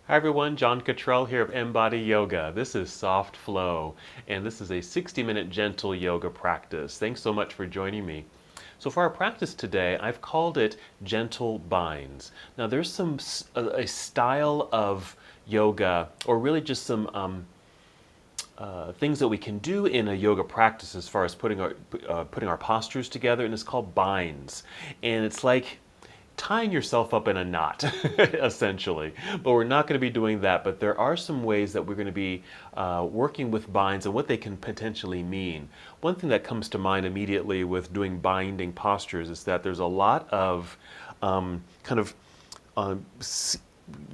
Hi everyone, John Cottrell here of MBODY Yoga. This is Soft Flow, and this is a 60-minute gentle yoga practice. Thanks so much for joining me. So for our practice today, I've called it gentle binds. Now there's a style of yoga, or really just some things that we can do in a yoga practice as far as putting our postures together, and it's called binds. And it's like tying yourself up in a knot, essentially. But we're not going to be doing that. But there are some ways that we're going to be working with binds and what they can potentially mean. One thing that comes to mind immediately with doing binding postures is that there's a lot of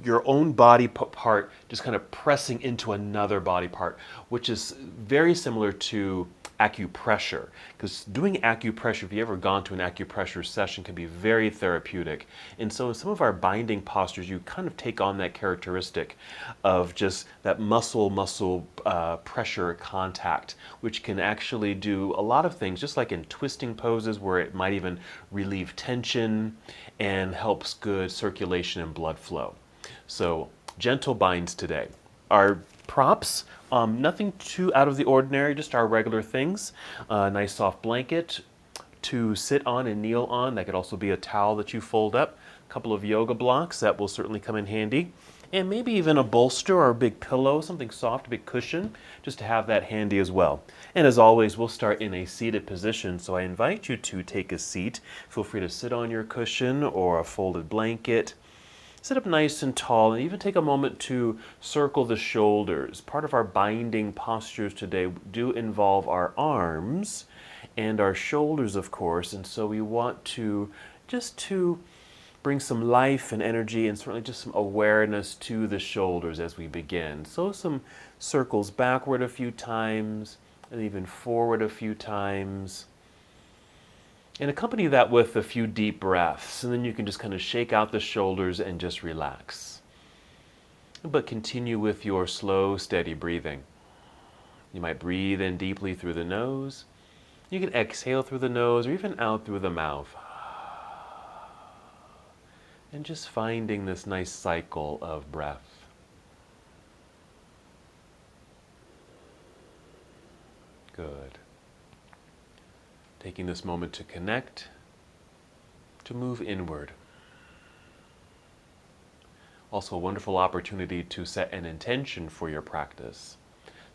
your own body part just kind of pressing into another body part, which is very similar to acupressure. Because doing acupressure, if you've ever gone to an acupressure session, can be very therapeutic. And so in some of our binding postures, you kind of take on that characteristic of just that muscle pressure contact, which can actually do a lot of things, just like in twisting poses where it might even relieve tension and helps good circulation and blood flow. So gentle binds today. Our props, nothing too out of the ordinary, just our regular things. A nice soft blanket to sit on and kneel on. That could also be a towel that you fold up. A couple of yoga blocks, that will certainly come in handy. And maybe even a bolster or a big pillow, something soft, a big cushion, just to have that handy as well. And as always, we'll start in a seated position, so I invite you to take a seat. Feel free to sit on your cushion or a folded blanket. Sit up nice and tall, and even take a moment to circle the shoulders. Part of our binding postures today do involve our arms and our shoulders, of course, and so we want to bring some life and energy and certainly just some awareness to the shoulders as we begin. So some circles backward a few times and even forward a few times. And accompany that with a few deep breaths, and then you can just kind of shake out the shoulders and just relax. But continue with your slow, steady breathing. You might breathe in deeply through the nose. You can exhale through the nose or even out through the mouth. And just finding this nice cycle of breath. Good. Taking this moment to connect, to move inward. Also a wonderful opportunity to set an intention for your practice.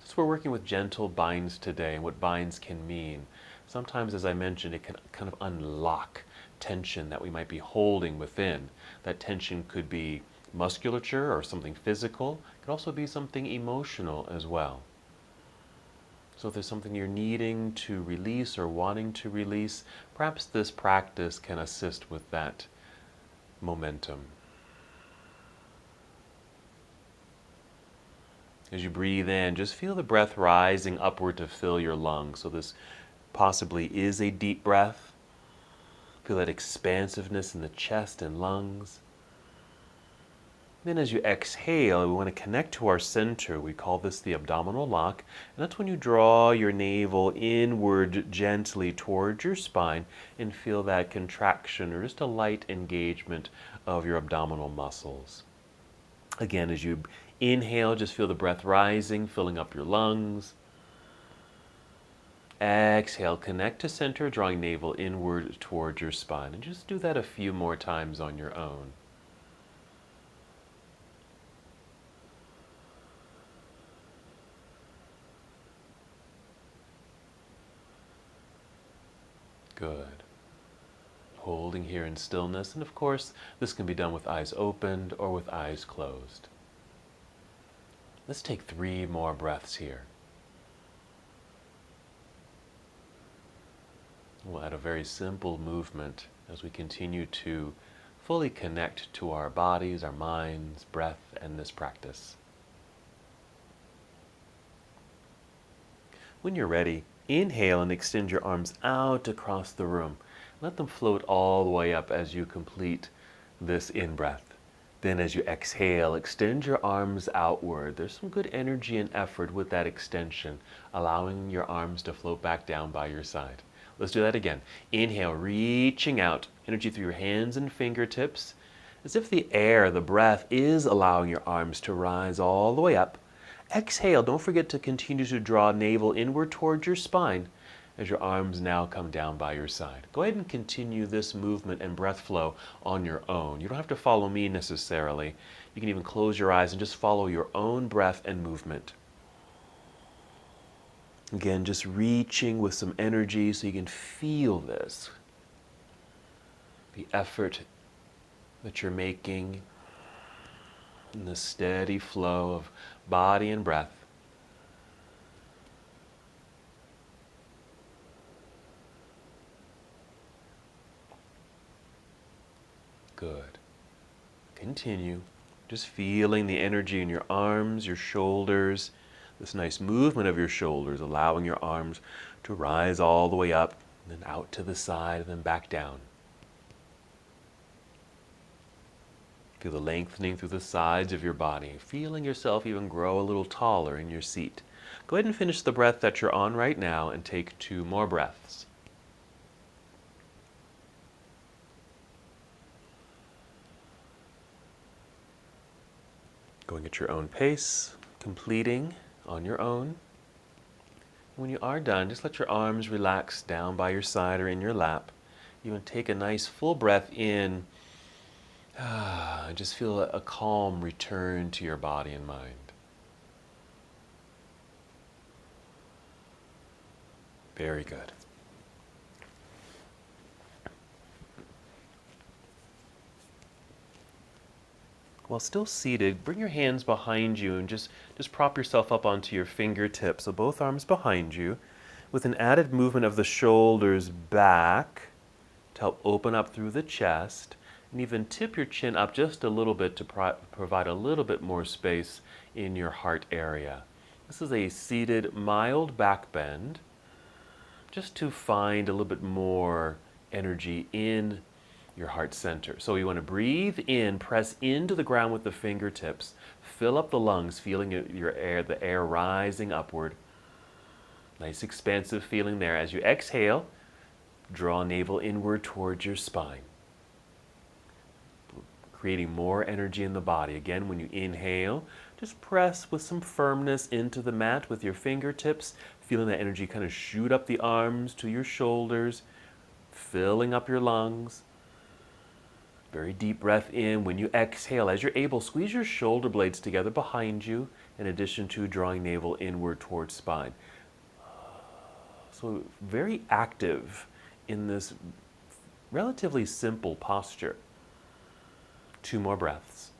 Since we're working with gentle binds today and what binds can mean, sometimes, as I mentioned, it can kind of unlock tension that we might be holding within. That tension could be musculature or something physical. It could also be something emotional as well. So if there's something you're needing to release or wanting to release, perhaps this practice can assist with that momentum. As you breathe in, just feel the breath rising upward to fill your lungs. So this possibly is a deep breath. Feel that expansiveness in the chest and lungs. Then as you exhale, we want to connect to our center. We call this the abdominal lock. And that's when you draw your navel inward gently towards your spine and feel that contraction or just a light engagement of your abdominal muscles. Again, as you inhale, just feel the breath rising, filling up your lungs. Exhale, connect to center, drawing navel inward towards your spine. And just do that a few more times on your own. Good. Holding here in stillness, and of course, this can be done with eyes opened or with eyes closed. Let's take 3 more breaths here. We'll add a very simple movement as we continue to fully connect to our bodies, our minds, breath, and this practice. When you're ready, inhale and extend your arms out across the room. Let them float all the way up as you complete this in-breath. Then as you exhale, extend your arms outward. There's some good energy and effort with that extension, allowing your arms to float back down by your side. Let's do that again. Inhale, reaching out, energy through your hands and fingertips. as if the air, the breath, is allowing your arms to rise all the way up. Exhale, don't forget to continue to draw navel inward towards your spine as your arms now come down by your side. Go ahead and continue this movement and breath flow on your own. You don't have to follow me necessarily. You can even close your eyes and just follow your own breath and movement. Again, just reaching with some energy so you can feel this. The effort that you're making in the steady flow of body and breath. Good. Continue. Just feeling the energy in your arms, your shoulders, this nice movement of your shoulders, allowing your arms to rise all the way up, and then out to the side, and then back down. Feel the lengthening through the sides of your body, feeling yourself even grow a little taller in your seat. Go ahead and finish the breath that you're on right now and take 2 more breaths. Going at your own pace, completing on your own. When you are done, just let your arms relax down by your side or in your lap. You want to take a nice full breath in. Just feel a calm return to your body and mind. Very good. While still seated, bring your hands behind you and just prop yourself up onto your fingertips. So both arms behind you, with an added movement of the shoulders back to help open up through the chest. And even tip your chin up just a little bit to provide a little bit more space in your heart area. This is a seated mild back bend, just to find a little bit more energy in your heart center. So you want to breathe in, press into the ground with the fingertips, fill up the lungs, feeling the air rising upward. Nice expansive feeling there. As you exhale, draw navel inward towards your spine, creating more energy in the body. Again, when you inhale, just press with some firmness into the mat with your fingertips, feeling that energy kind of shoot up the arms to your shoulders, filling up your lungs. Very deep breath in. When you exhale, as you're able, squeeze your shoulder blades together behind you, in addition to drawing navel inward towards spine. So very active in this relatively simple posture. 2 more breaths.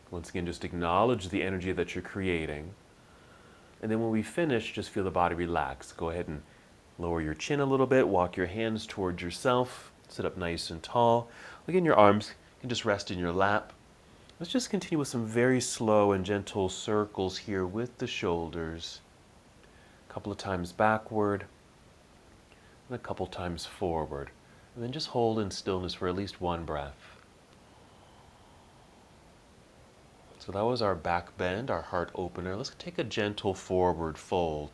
Once again, just acknowledge the energy that you're creating. And then when we finish, just feel the body relax. Go ahead and lower your chin a little bit, walk your hands towards yourself, sit up nice and tall. Again, your arms can just rest in your lap. Let's just continue with some very slow and gentle circles here with the shoulders. A couple of times backward, and a couple times forward. And then just hold in stillness for at least 1 breath. So that was our back bend, our heart opener. Let's take a gentle forward fold.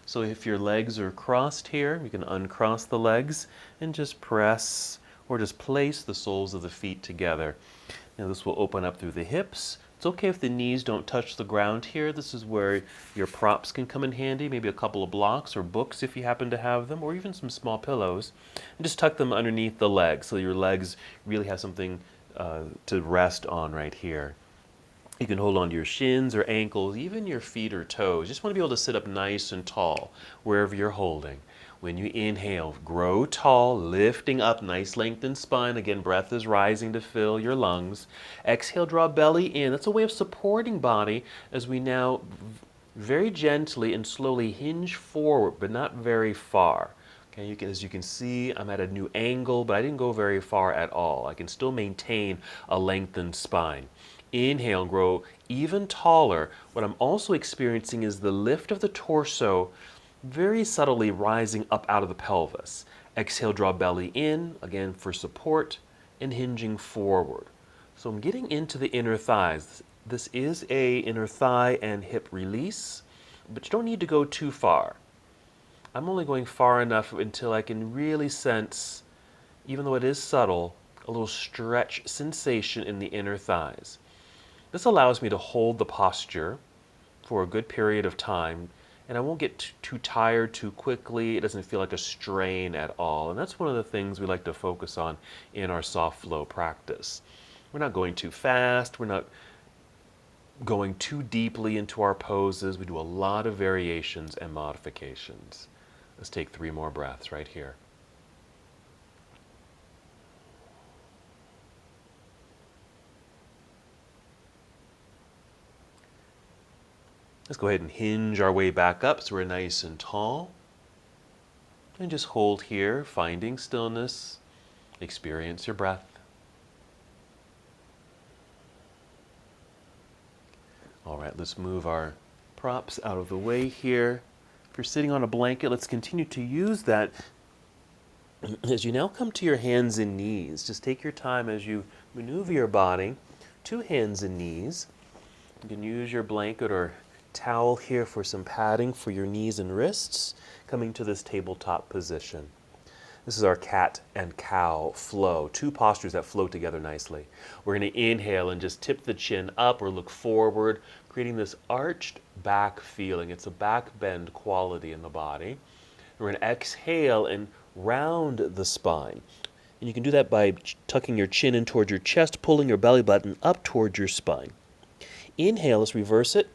So if your legs are crossed here, you can uncross the legs and just press or just place the soles of the feet together. Now this will open up through the hips. It's okay if the knees don't touch the ground here. This is where your props can come in handy, maybe a couple of blocks or books if you happen to have them, or even some small pillows. And just tuck them underneath the legs so your legs really have something to rest on right here. You can hold on to your shins or ankles, even your feet or toes. Just want to be able to sit up nice and tall wherever you're holding. When you inhale, grow tall, lifting up, nice lengthened spine. Again, breath is rising to fill your lungs. Exhale, draw belly in. That's a way of supporting body as we now very gently and slowly hinge forward, but not very far. Okay, as you can see, I'm at a new angle, but I didn't go very far at all. I can still maintain a lengthened spine. Inhale, grow even taller. What I'm also experiencing is the lift of the torso, very subtly rising up out of the pelvis. Exhale, draw belly in, again for support, and hinging forward. So I'm getting into the inner thighs. This is a inner thigh and hip release, but you don't need to go too far. I'm only going far enough until I can really sense, even though it is subtle, a little stretch sensation in the inner thighs. This allows me to hold the posture for a good period of time, and I won't get too tired too quickly. It doesn't feel like a strain at all. And that's one of the things we like to focus on in our soft flow practice. We're not going too fast. We're not going too deeply into our poses. We do a lot of variations and modifications. Let's take 3 more breaths right here. Let's go ahead and hinge our way back up so we're nice and tall. And just hold here, finding stillness. Experience your breath. All right, let's move our props out of the way here. If you're sitting on a blanket, let's continue to use that. As you now come to your hands and knees, just take your time as you maneuver your body to hands and knees. You can use your blanket or towel here for some padding for your knees and wrists, coming to this tabletop position. This is our cat and cow flow, 2 postures that flow together nicely. We're going to inhale and just tip the chin up or look forward, creating this arched back feeling. It's a back bend quality in the body. We're going to exhale and round the spine. And you can do that by tucking your chin in towards your chest, pulling your belly button up towards your spine. Inhale, let's reverse it.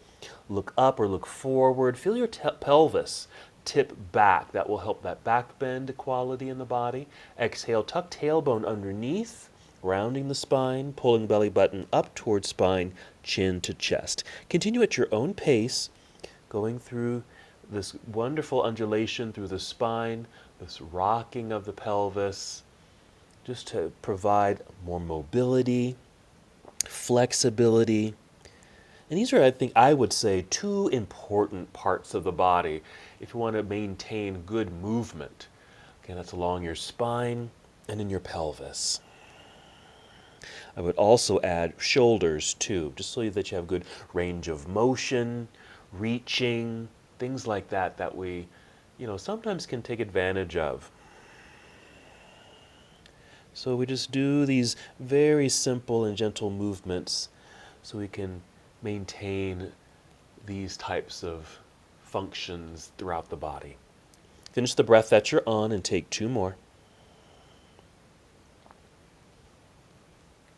Look up or look forward. Feel your pelvis tip back. That will help that back bend quality in the body. Exhale, tuck tailbone underneath, rounding the spine, pulling belly button up towards spine, chin to chest. Continue at your own pace, going through this wonderful undulation through the spine, this rocking of the pelvis, just to provide more mobility, flexibility. And these are, I would say, 2 important parts of the body if you want to maintain good movement. Okay, that's along your spine and in your pelvis. I would also add shoulders too, just so that you have good range of motion, reaching, things like that that we, sometimes can take advantage of. So we just do these very simple and gentle movements so we can maintain these types of functions throughout the body. Finish the breath that you're on and take 2 more.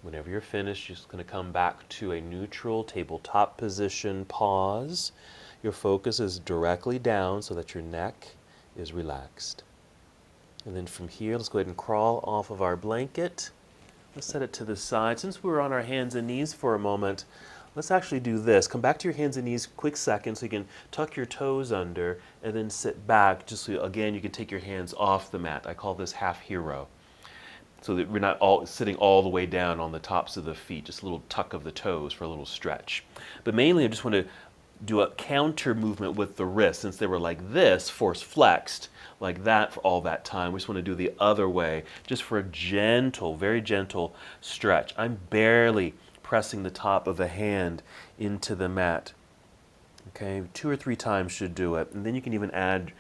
Whenever you're finished, you're just going to come back to a neutral tabletop position. Pause. Your focus is directly down so that your neck is relaxed. And then from here, let's go ahead and crawl off of our blanket. Let's set it to the side. Since we're on our hands and knees for a moment, let's actually do this. Come back to your hands and knees, quick second, so you can tuck your toes under and then sit back. Just so, again, you can take your hands off the mat. I call this half hero. So that we're not all sitting all the way down on the tops of the feet, just a little tuck of the toes for a little stretch. But mainly I just want to do a counter movement with the wrists. Since they were like this, force flexed, like that for all that time. We just want to do the other way, just for a gentle, very gentle stretch. I'm barely pressing the top of the hand into the mat. Okay, 2 or 3 times should do it. And then you can even add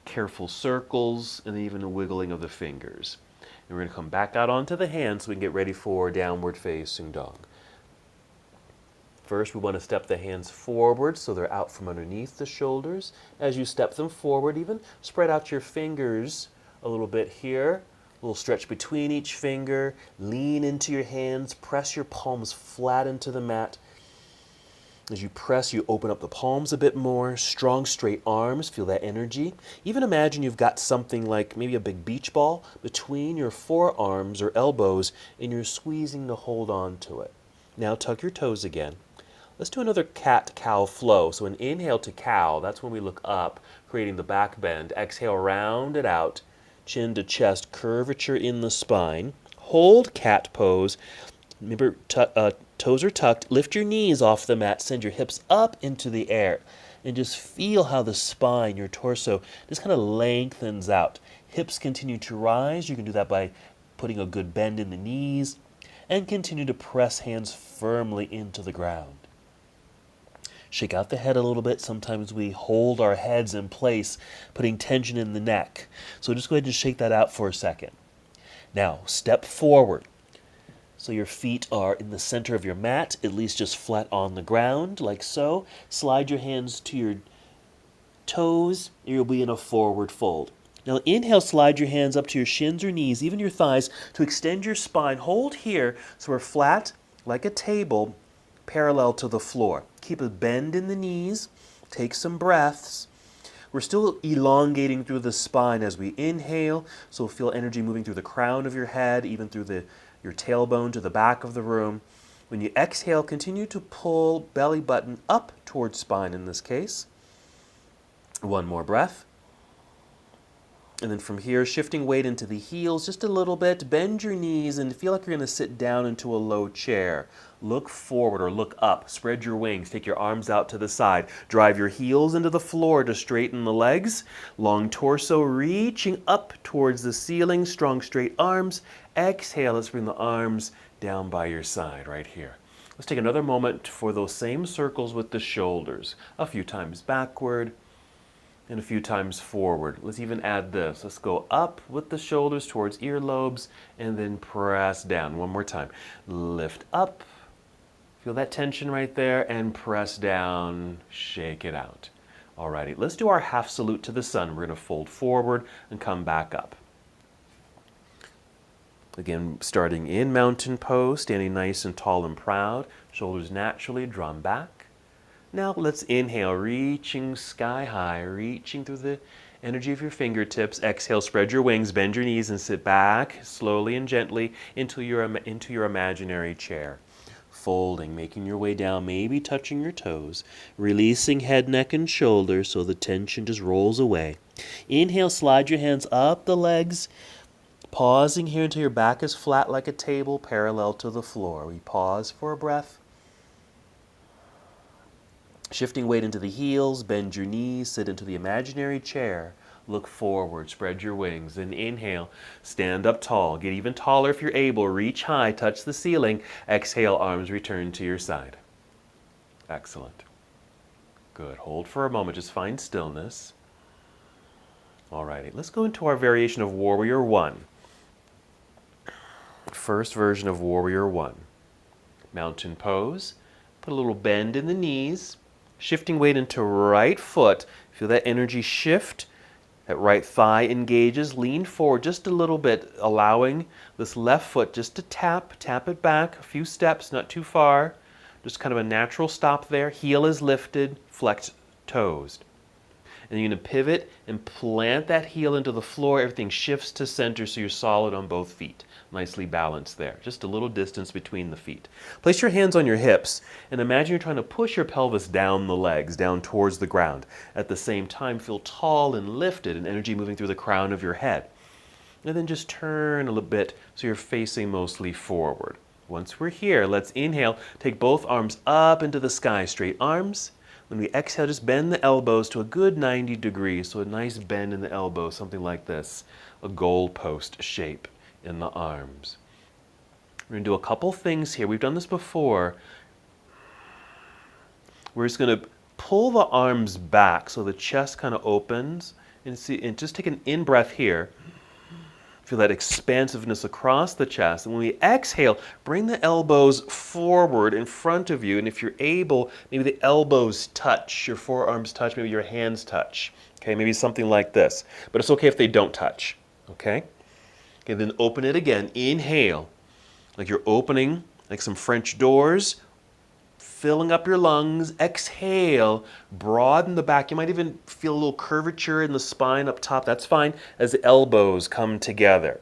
careful circles and even a wiggling of the fingers. And we're going to come back out onto the hands so we can get ready for downward facing dog. First, we want to step the hands forward so they're out from underneath the shoulders. As you step them forward, even spread out your fingers a little bit here. A little stretch between each finger. Lean into your hands. Press your palms flat into the mat. As you press, you open up the palms a bit more. Strong, straight arms. Feel that energy. Even imagine you've got something like maybe a big beach ball between your forearms or elbows, and you're squeezing to hold on to it. Now tuck your toes again. Let's do another cat-cow flow. So an inhale to cow, that's when we look up, creating the back bend. Exhale, round it out. Chin to chest, curvature in the spine. Hold cat pose. Remember, toes are tucked. Lift your knees off the mat. Send your hips up into the air. And just feel how the spine, your torso, just kind of lengthens out. Hips continue to rise. You can do that by putting a good bend in the knees. And continue to press hands firmly into the ground. Shake out the head a little bit. Sometimes we hold our heads in place, putting tension in the neck. So just go ahead and shake that out for a second. Now, step forward. So your feet are in the center of your mat, at least just flat on the ground, like so. Slide your hands to your toes, and you'll be in a forward fold. Now inhale, slide your hands up to your shins or knees, even your thighs, to extend your spine. Hold here so we're flat like a table, parallel to the floor. Keep a bend in the knees. Take some breaths. We're still elongating through the spine as we inhale, so feel energy moving through the crown of your head, even through your tailbone to the back of the room. When you exhale, continue to pull belly button up towards spine in this case. One more breath. And then from here, shifting weight into the heels just a little bit. Bend your knees and feel like you're going to sit down into a low chair. Look forward or look up. Spread your wings. Take your arms out to the side. Drive your heels into the floor to straighten the legs. Long torso reaching up towards the ceiling. Strong straight arms. Exhale. Let's bring the arms down by your side right here. Let's take another moment for those same circles with the shoulders. A few times backward and a few times forward. Let's even add this. Let's go up with the shoulders towards earlobes and then press down. One more time. Lift up. Feel that tension right there and press down. Shake it out. Alrighty, let's do our half salute to the sun. We're going to fold forward and come back up. Again, starting in mountain pose, standing nice and tall and proud. Shoulders naturally drawn back. Now let's inhale, reaching sky high, reaching through the energy of your fingertips. Exhale, spread your wings, bend your knees, and sit back slowly and gently into your imaginary chair. Folding, making your way down, maybe touching your toes. Releasing head, neck, and shoulders so the tension just rolls away. Inhale, slide your hands up the legs. Pausing here until your back is flat like a table, parallel to the floor. We pause for a breath. Shifting weight into the heels, bend your knees, sit into the imaginary chair. Look forward, spread your wings, and inhale, stand up tall. Get even taller if you're able. Reach high, touch the ceiling. Exhale, arms return to your side. Excellent. Good. Hold for a moment. Just find stillness. Alrighty, let's go into our variation of Warrior One. First version of Warrior One. Mountain pose. Put a little bend in the knees. Shifting weight into right foot. Feel that energy shift. That right thigh engages. Lean forward just a little bit, allowing this left foot just to tap it back a few steps, not too far. Just kind of a natural stop there. Heel is lifted, flex toes. And you're going to pivot and plant that heel into the floor. Everything shifts to center so you're solid on both feet. Nicely balanced there. Just a little distance between the feet. Place your hands on your hips and imagine you're trying to push your pelvis down the legs, down towards the ground. At the same time, feel tall and lifted and energy moving through the crown of your head. And then just turn a little bit so you're facing mostly forward. Once we're here, let's inhale. Take both arms up into the sky, straight arms. When we exhale, just bend the elbows to a good 90 degrees. So a nice bend in the elbow, something like this. A goalpost shape in the arms. We're going to do a couple things here. We've done this before. We're just going to pull the arms back so the chest kind of opens. And just take an in-breath here. Feel that expansiveness across the chest. And when we exhale, bring the elbows forward in front of you. And if you're able, maybe the elbows touch, your forearms touch, maybe your hands touch. Okay, maybe something like this. But it's okay if they don't touch. Okay? Okay, then open it again. Inhale, like you're opening like some French doors, filling up your lungs. Exhale, broaden the back. You might even feel a little curvature in the spine up top. That's fine as the elbows come together.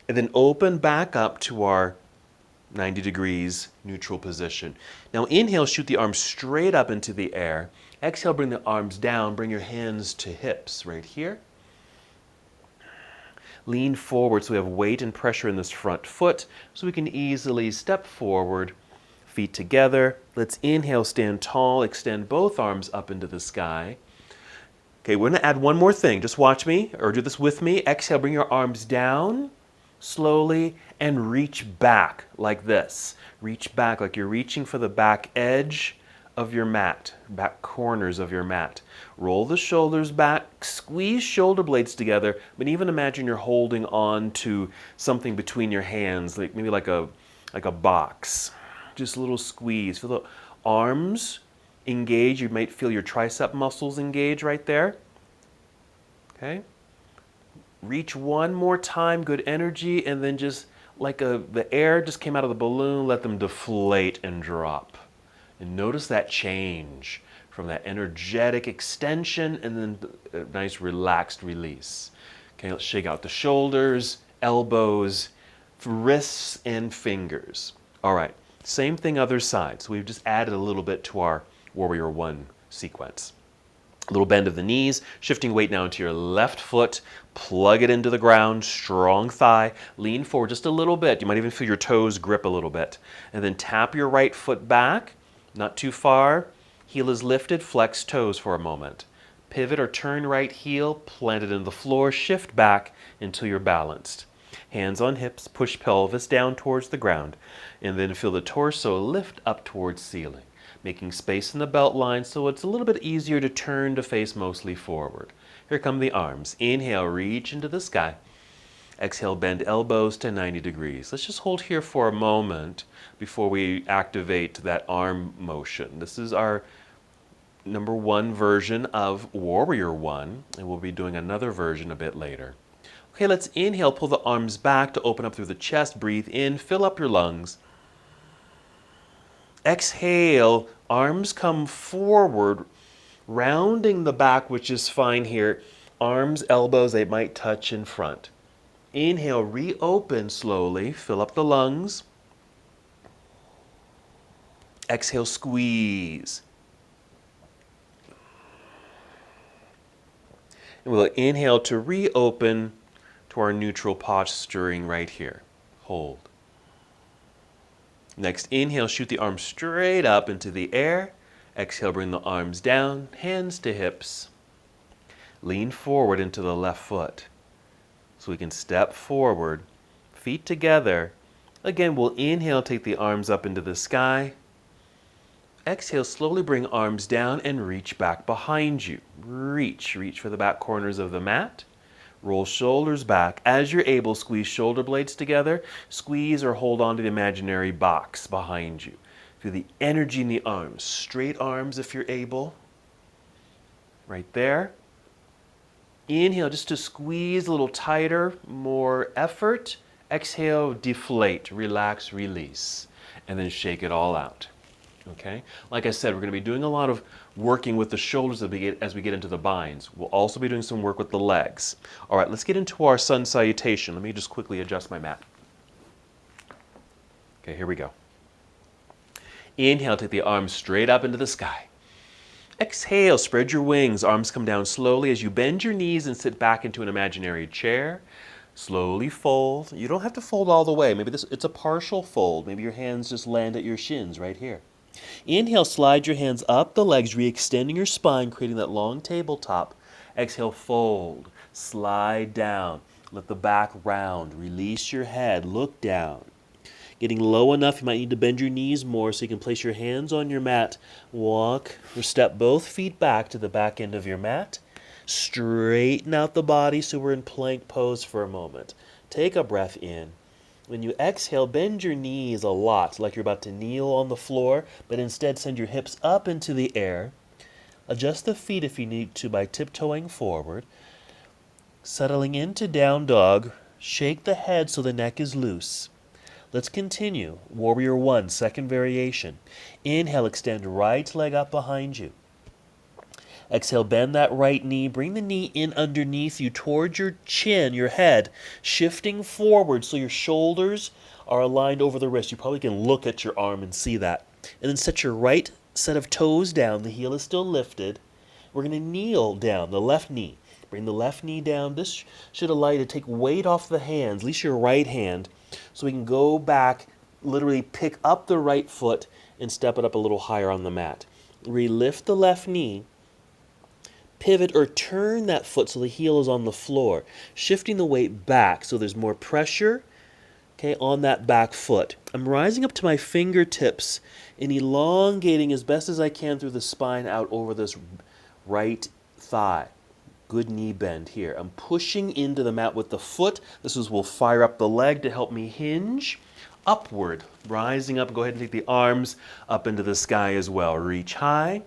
And then open back up to our 90 degrees neutral position. Now inhale, shoot the arms straight up into the air. Exhale, bring the arms down. Bring your hands to hips right here. Lean forward so we have weight and pressure in this front foot so we can easily step forward, feet together. Let's inhale, stand tall, extend both arms up into the sky. Okay, we're going to add one more thing. Just watch me or do this with me. Exhale, bring your arms down slowly and reach back like this. Reach back like you're reaching for the back edge of your mat, back corners of your mat. Roll the shoulders back, squeeze shoulder blades together, but even imagine you're holding on to something between your hands, like maybe like a box. Just a little squeeze. Feel the arms engage. You might feel your tricep muscles engage right there. Okay? Reach one more time, good energy, and then just like the air just came out of the balloon, let them deflate and drop. And notice that change from that energetic extension and then a nice relaxed release. Okay, let's shake out the shoulders, elbows, wrists, and fingers. All right, same thing other side. So we've just added a little bit to our Warrior One sequence. A little bend of the knees, shifting weight now into your left foot, plug it into the ground, strong thigh, lean forward just a little bit. You might even feel your toes grip a little bit. And then tap your right foot back, not too far. Heel is lifted, flex toes for a moment. Pivot or turn right heel, plant it in the floor, shift back until you're balanced. Hands on hips, push pelvis down towards the ground, and then feel the torso lift up towards ceiling, making space in the belt line so it's a little bit easier to turn to face mostly forward. Here come the arms. Inhale, reach into the sky. Exhale, bend elbows to 90 degrees. Let's just hold here for a moment before we activate that arm motion. This is our number one version of Warrior One, and we'll be doing another version a bit later. Okay, let's inhale, pull the arms back to open up through the chest. Breathe in, fill up your lungs. Exhale, arms come forward, rounding the back, which is fine here. Arms, elbows, they might touch in front. Inhale, reopen slowly, fill up the lungs. Exhale, squeeze. And we'll inhale to reopen to our neutral posturing right here. Hold. Next, inhale, shoot the arms straight up into the air. Exhale, bring the arms down, hands to hips. Lean forward into the left foot. So we can step forward, feet together. Again, we'll inhale, take the arms up into the sky. Exhale, slowly bring arms down and reach back behind you. Reach for the back corners of the mat. Roll shoulders back. As you're able, squeeze shoulder blades together. Squeeze or hold on to the imaginary box behind you. Feel the energy in the arms. Straight arms if you're able. Right there. Inhale just to squeeze a little tighter, more effort. Exhale, deflate, relax, release. And then shake it all out. Okay? Like I said, we're going to be doing a lot of working with the shoulders as we get into the binds. We'll also be doing some work with the legs. All right, let's get into our sun salutation. Let me just quickly adjust my mat. Okay, here we go. Inhale, take the arms straight up into the sky. Exhale, spread your wings. Arms come down slowly as you bend your knees and sit back into an imaginary chair. Slowly fold. You don't have to fold all the way. Maybe it's a partial fold. Maybe your hands just land at your shins right here. Inhale, slide your hands up the legs, re-extending your spine, creating that long tabletop. Exhale, fold. Slide down. Let the back round. Release your head. Look down. Getting low enough, you might need to bend your knees more so you can place your hands on your mat. Walk or step both feet back to the back end of your mat. Straighten out the body so we're in plank pose for a moment. Take a breath in. When you exhale, bend your knees a lot, like you're about to kneel on the floor, but instead send your hips up into the air. Adjust the feet if you need to by tiptoeing forward. Settling into down dog, shake the head so the neck is loose. Let's continue. Warrior One, second variation. Inhale, extend right leg up behind you. Exhale, bend that right knee. Bring the knee in underneath you towards your chin, your head, shifting forward so your shoulders are aligned over the wrist. You probably can look at your arm and see that. And then set your right set of toes down. The heel is still lifted. We're going to kneel down, the left knee. Bring the left knee down. This should allow you to take weight off the hands, at least your right hand, so we can go back, literally pick up the right foot and step it up a little higher on the mat. Relift the left knee. Pivot or turn that foot so the heel is on the floor, shifting the weight back so there's more pressure okay, on that back foot. I'm rising up to my fingertips and elongating as best as I can through the spine out over this right thigh. Good knee bend here. I'm pushing into the mat with the foot. Will fire up the leg to help me hinge. Upward, rising up. Go ahead and take the arms up into the sky as well. Reach high.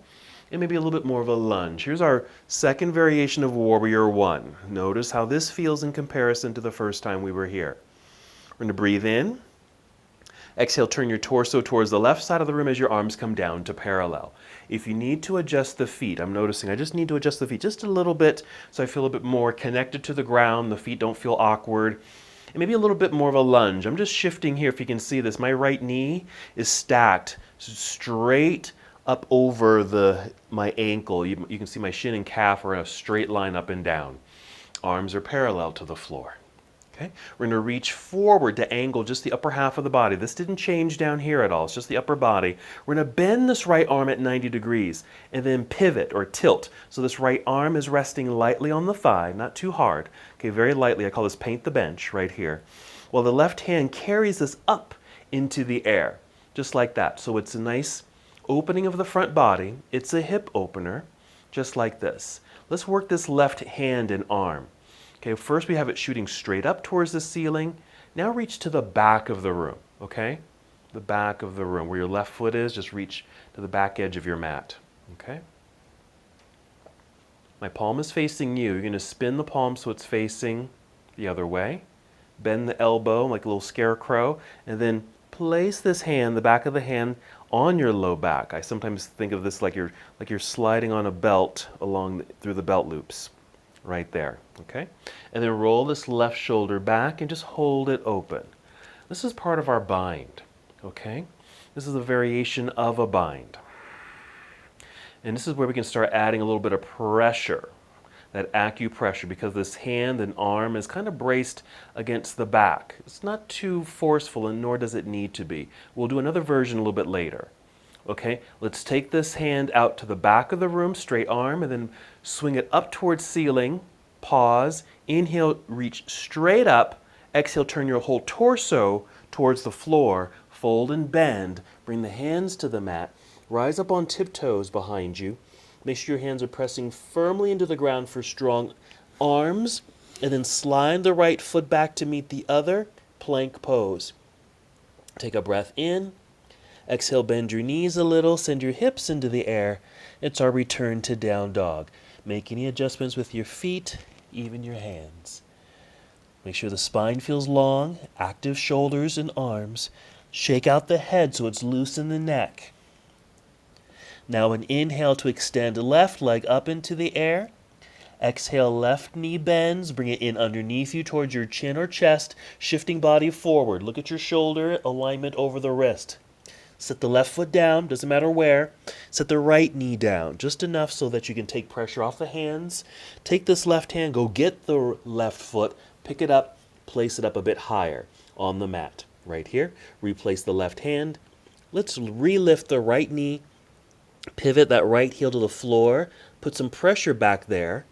And maybe a little bit more of a lunge. Here's our second variation of Warrior One. Notice how this feels in comparison to the first time we were here. We're going to breathe in. Exhale, turn your torso towards the left side of the room as your arms come down to parallel. If you need to adjust the feet, I'm noticing I just need to adjust the feet just a little bit so I feel a bit more connected to the ground. The feet don't feel awkward. And maybe a little bit more of a lunge. I'm just shifting here, if you can see this. My right knee is stacked straight up over my ankle. You can see my shin and calf are in a straight line up and down. Arms are parallel to the floor. Okay? We're going to reach forward to angle just the upper half of the body. This didn't change down here at all. It's just the upper body. We're going to bend this right arm at 90 degrees and then pivot or tilt. So this right arm is resting lightly on the thigh, not too hard. Okay, very lightly. I call this paint the bench right here. While the left hand carries this up into the air, just like that. So it's a nice opening of the front body. It's a hip opener, just like this. Let's work this left hand and arm. Okay, first we have it shooting straight up towards the ceiling. Now reach to the back of the room, okay? The back of the room. Where your left foot is, just reach to the back edge of your mat, okay? My palm is facing you. You're going to spin the palm so it's facing the other way. Bend the elbow like a little scarecrow, and then place this hand, the back of the hand, on your low back. I sometimes think of this like you're sliding on a belt through the belt loops. Right there, okay? And then roll this left shoulder back and just hold it open. This is part of our bind, okay? This is a variation of a bind. And this is where we can start adding a little bit of pressure, that acupressure, because this hand and arm is kind of braced against the back. It's not too forceful, and nor does it need to be. We'll do another version a little bit later. Okay, let's take this hand out to the back of the room, straight arm, and then swing it up towards ceiling. Pause. Inhale, reach straight up. Exhale, turn your whole torso towards the floor. Fold and bend. Bring the hands to the mat. Rise up on tiptoes behind you. Make sure your hands are pressing firmly into the ground for strong arms. And then slide the right foot back to meet the other. Plank pose. Take a breath in. Exhale, bend your knees a little, send your hips into the air. It's our return to down dog. Make any adjustments with your feet, even your hands. Make sure the spine feels long, active shoulders and arms. Shake out the head so it's loose in the neck. Now an inhale to extend left leg up into the air. Exhale, left knee bends, bring it in underneath you towards your chin or chest, shifting body forward. Look at your shoulder alignment over the wrist. Set the left foot down, doesn't matter where. Set the right knee down, just enough so that you can take pressure off the hands. Take this left hand, go get the left foot, pick it up, place it up a bit higher on the mat. Right here, replace the left hand. Let's relift the right knee, pivot that right heel to the floor, put some pressure back there.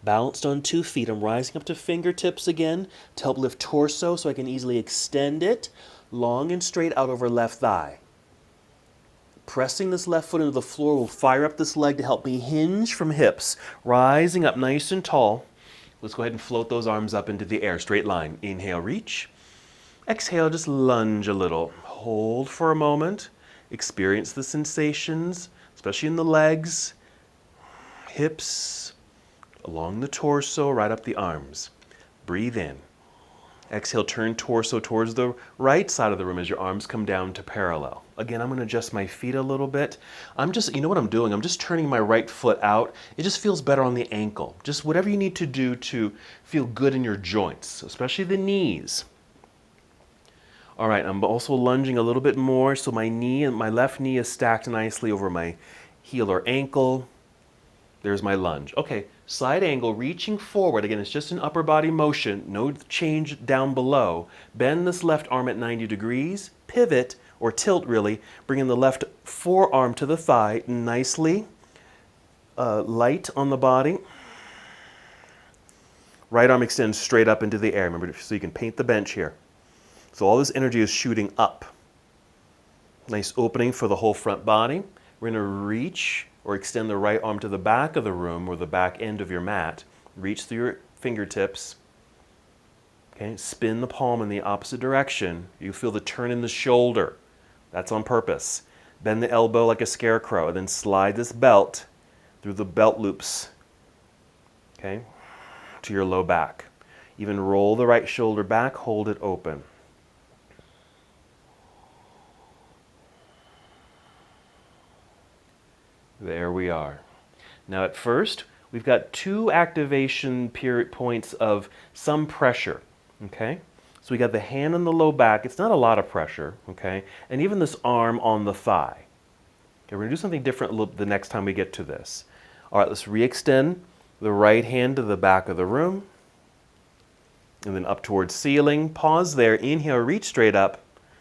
Balanced on 2 feet, I'm rising up to fingertips again to help lift torso so I can easily extend it. Long and straight out over left thigh. Pressing this left foot into the floor will fire up this leg to help me hinge from hips. Rising up nice and tall. Let's go ahead and float those arms up into the air. Straight line. Inhale, reach. Exhale, just lunge a little. Hold for a moment. Experience the sensations, especially in the legs, hips, along the torso, right up the arms. Breathe in. Exhale, turn torso towards the right side of the room as your arms come down to parallel. Again, I'm going to adjust my feet a little bit. You know what I'm doing? I'm just turning my right foot out. It just feels better on the ankle. Just whatever you need to do to feel good in your joints, especially the knees. All right, I'm also lunging a little bit more so my left knee is stacked nicely over my heel or ankle. There's my lunge. Okay, side angle, reaching forward. Again, it's just an upper body motion, no change down below. Bend this left arm at 90 degrees, pivot, or tilt really, bringing the left forearm to the thigh nicely, light on the body. Right arm extends straight up into the air, remember, so you can paint the bench here. So all this energy is shooting up. Nice opening for the whole front body. We're going to reach or extend the right arm to the back of the room or the back end of your mat. Reach through your fingertips. Okay, spin the palm in the opposite direction. You feel the turn in the shoulder. That's on purpose. Bend the elbow like a scarecrow, and then slide this belt through the belt loops, okay, to your low back. Even roll the right shoulder back, hold it open. There we are. Now at first, we've got 2 activation period points of some pressure, okay? So we got the hand on the low back. It's not a lot of pressure, okay? And even this arm on the thigh. Okay, we're gonna do something different the next time we get to this. All right, let's re-extend the right hand to the back of the room. And then up towards ceiling. Pause there. Inhale, reach straight up.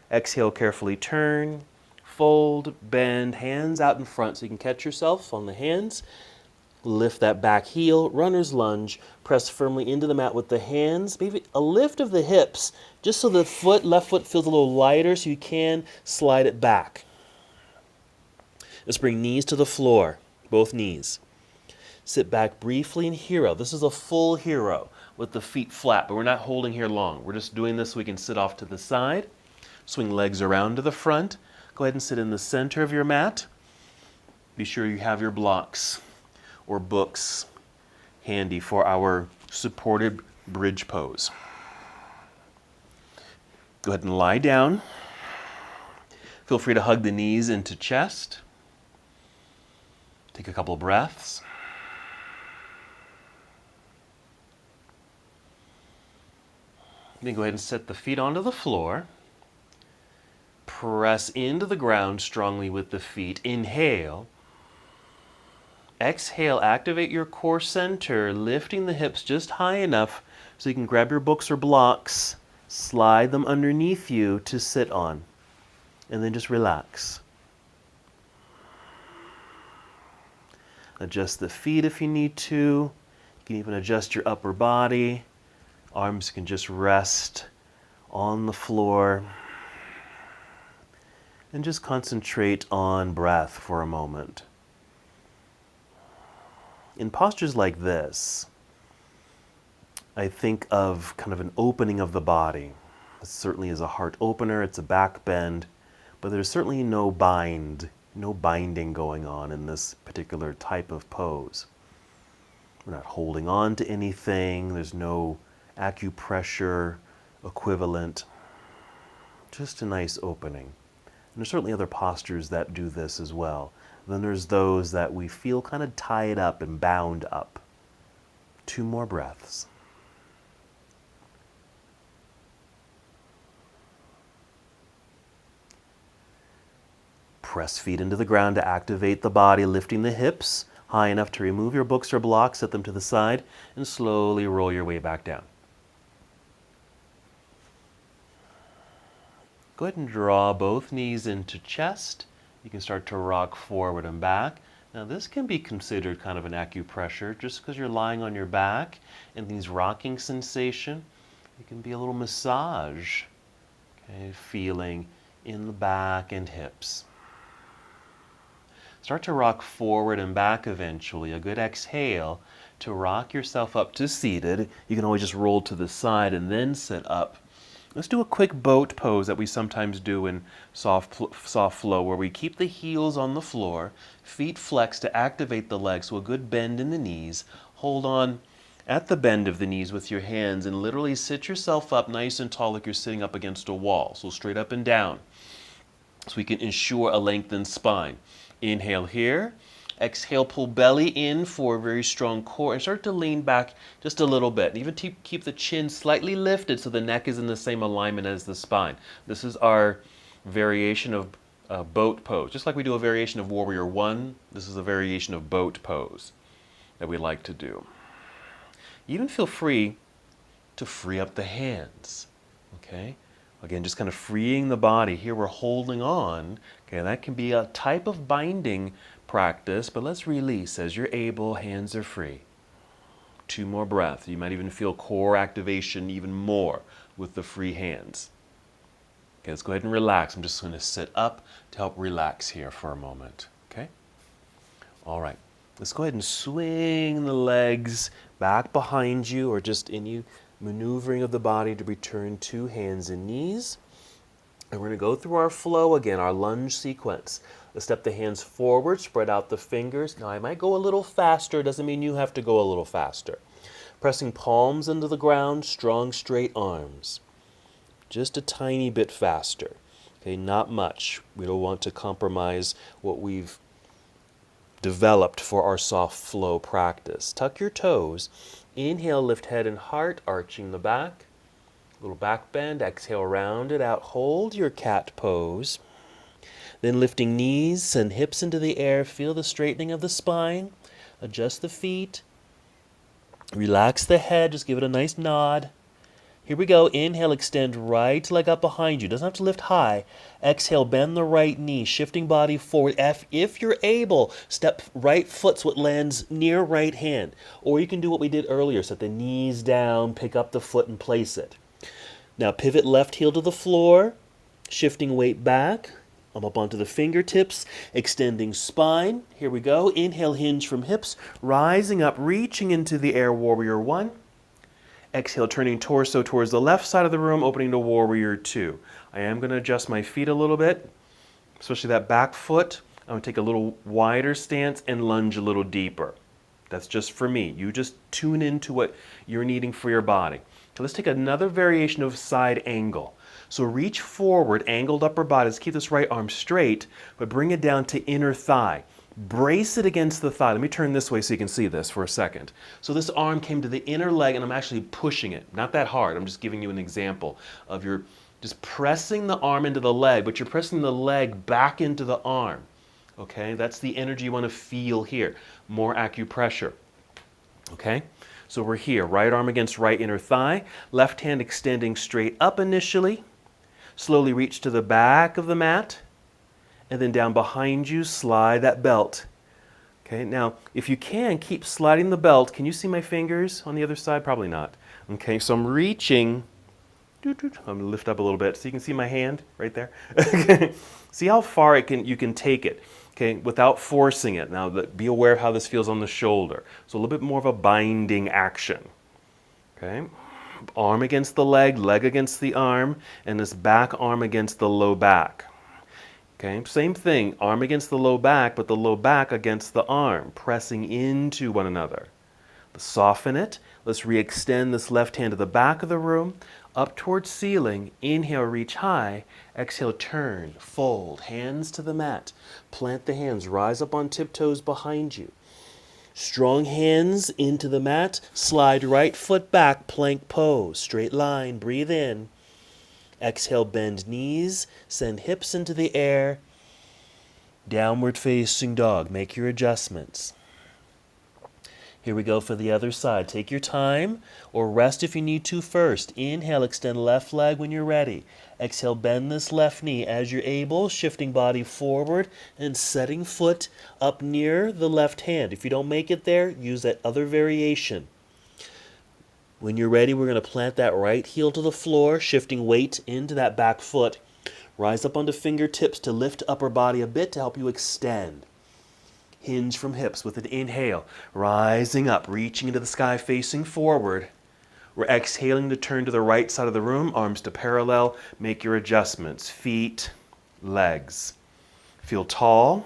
Exhale, carefully turn. Fold, bend, hands out in front so you can catch yourself on the hands. Lift that back heel, runner's lunge. Press firmly into the mat with the hands. Maybe a lift of the hips, just so the left foot feels a little lighter so you can slide it back. Let's bring knees to the floor, both knees. Sit back briefly in hero. This is a full hero with the feet flat, but we're not holding here long. We're just doing this so we can sit off to the side. Swing legs around to the front. Go ahead and sit in the center of your mat. Be sure you have your blocks or books handy for our supported bridge pose. Go ahead and lie down. Feel free to hug the knees into chest. Take a couple of breaths. Then go ahead and set the feet onto the floor. Press into the ground strongly with the feet. Inhale. Exhale, activate your core center, lifting the hips just high enough so you can grab your books or blocks, slide them underneath you to sit on, and then just relax. Adjust the feet if you need to. You can even adjust your upper body. Arms can just rest on the floor. And just concentrate on breath for a moment. In postures like this, I think of kind of an opening of the body. It certainly is a heart opener, it's a back bend, but there's certainly no binding going on in this particular type of pose. We're not holding on to anything, there's no acupressure equivalent, just a nice opening. And there's certainly other postures that do this as well. Then there's those that we feel kind of tied up and bound up. 2 more breaths. Press feet into the ground to activate the body, lifting the hips high enough to remove your books or blocks, set them to the side, and slowly roll your way back down. Go ahead and draw both knees into chest. You can start to rock forward and back. Now this can be considered kind of an acupressure just because you're lying on your back and these rocking sensation. It can be a little massage, okay, feeling in the back and hips. Start to rock forward and back eventually. A good exhale to rock yourself up to seated. You can always just roll to the side and then sit up. Let's do a quick boat pose that we sometimes do in soft flow, where we keep the heels on the floor, feet flexed to activate the legs, so a good bend in the knees. Hold on at the bend of the knees with your hands and literally sit yourself up nice and tall like you're sitting up against a wall, so straight up and down, so we can ensure a lengthened spine. Inhale here. Exhale, pull belly in for a very strong core and start to lean back just a little bit. And even keep the chin slightly lifted so the neck is in the same alignment as the spine. This is our variation of boat pose. Just like we do a variation of Warrior One, this is a variation of boat pose that we like to do. Even feel free to free up the hands, okay? Again, just kind of freeing the body. Here we're holding on. Okay, that can be a type of binding practice, but let's release as you're able. Hands are free. 2 more breaths. You might even feel core activation even more with the free hands. Okay, let's go ahead and relax. I'm just going to sit up to help relax here for a moment. Okay? All right. Let's go ahead and swing the legs back behind you, or just any maneuvering of the body to return to hands and knees. And we're going to go through our flow again, our lunge sequence. Let's step the hands forward, spread out the fingers. Now I might go a little faster, doesn't mean you have to go a little faster. Pressing palms into the ground, strong straight arms. Just a tiny bit faster. Okay, not much. We don't want to compromise what we've developed for our soft flow practice. Tuck your toes. Inhale, lift head and heart, arching the back. Little back bend. Exhale, round it out. Hold your cat pose. Then lifting knees and hips into the air. Feel the straightening of the spine. Adjust the feet. Relax the head. Just give it a nice nod. Here we go. Inhale, extend right leg up behind you. Doesn't have to lift high. Exhale, bend the right knee, shifting body forward. If you're able, step right foot so it lands near right hand. Or you can do what we did earlier. Set the knees down, pick up the foot and place it. Now pivot left heel to the floor, shifting weight back. I'm up onto the fingertips, extending spine. Here we go. Inhale, hinge from hips, rising up, reaching into the air, warrior one. Exhale, turning torso towards the left side of the room, opening to warrior two. I am going to adjust my feet a little bit, especially that back foot. I'm going to take a little wider stance and lunge a little deeper. That's just for me. You just tune into what you're needing for your body. So let's take another variation of side angle. So reach forward, angled upper body. Let's keep this right arm straight, but bring it down to inner thigh. Brace it against the thigh. Let me turn this way so you can see this for a second. So this arm came to the inner leg and I'm actually pushing it. Not that hard. I'm just giving you an example of your just pressing the arm into the leg, but you're pressing the leg back into the arm. Okay, that's the energy you want to feel here. More acupressure. Okay, so we're here. Right arm against right inner thigh. Left hand extending straight up initially. Slowly reach to the back of the mat. And then down behind you, slide that belt. Okay, now if you can, keep sliding the belt. Can you see my fingers on the other side? Probably not. Okay, so I'm reaching. I'm going to lift up a little bit so you can see my hand right there. See how far you can take it, okay, without forcing it. Now, be aware of how this feels on the shoulder. So a little bit more of a binding action. Okay, arm against the leg, leg against the arm, and this back arm against the low back. Okay, same thing, arm against the low back, but the low back against the arm, pressing into one another. Let's soften it. Let's re-extend this left hand to the back of the room, up towards ceiling. Inhale, reach high. Exhale, turn, fold, hands to the mat. Plant the hands, rise up on tiptoes behind you. Strong hands into the mat, slide right foot back, plank pose, straight line, breathe in. Exhale, bend knees, send hips into the air. Downward facing dog. Make your adjustments. Here we go for the other side. Take your time or rest if you need to first. Inhale, extend left leg when you're ready. Exhale, bend this left knee as you're able, shifting body forward and setting foot up near the left hand. If you don't make it there, use that other variation. When you're ready, we're going to plant that right heel to the floor, shifting weight into that back foot. Rise up onto fingertips to lift upper body a bit to help you extend. Hinge from hips with an inhale, rising up, reaching into the sky, facing forward. We're exhaling to turn to the right side of the room, arms to parallel. Make your adjustments. Feet, legs. Feel tall.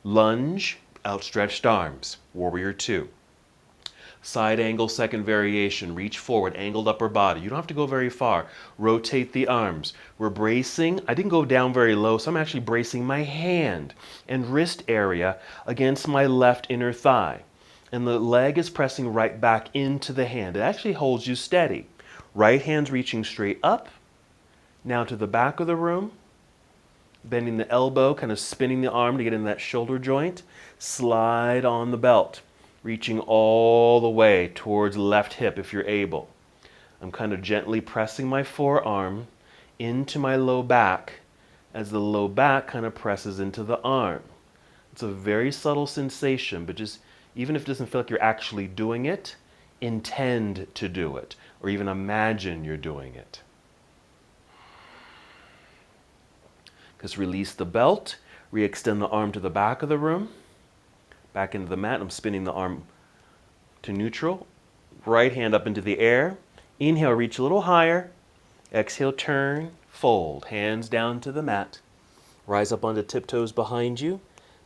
Lunge, outstretched arms. Warrior two. Side angle, second variation. Reach forward, angled upper body. You don't have to go very far. Rotate the arms. We're bracing. I didn't go down very low, so I'm actually bracing my hand and wrist area against my left inner thigh. And the leg is pressing right back into the hand. It actually holds you steady. Right hand's reaching straight up. Now to the back of the room. Bending the elbow, kind of spinning the arm to get in that shoulder joint. Slide on the belt. Reaching all the way towards left hip if you're able. I'm kind of gently pressing my forearm into my low back as the low back kind of presses into the arm. It's a very subtle sensation, but just even if it doesn't feel like you're actually doing it, intend to do it, or even imagine you're doing it. Just release the belt, re-extend the arm to the back of the room, back into the mat. I'm spinning the arm to neutral. Right hand up into the air. Inhale, reach a little higher. Exhale, turn, fold. Hands down to the mat. Rise up onto tiptoes behind you.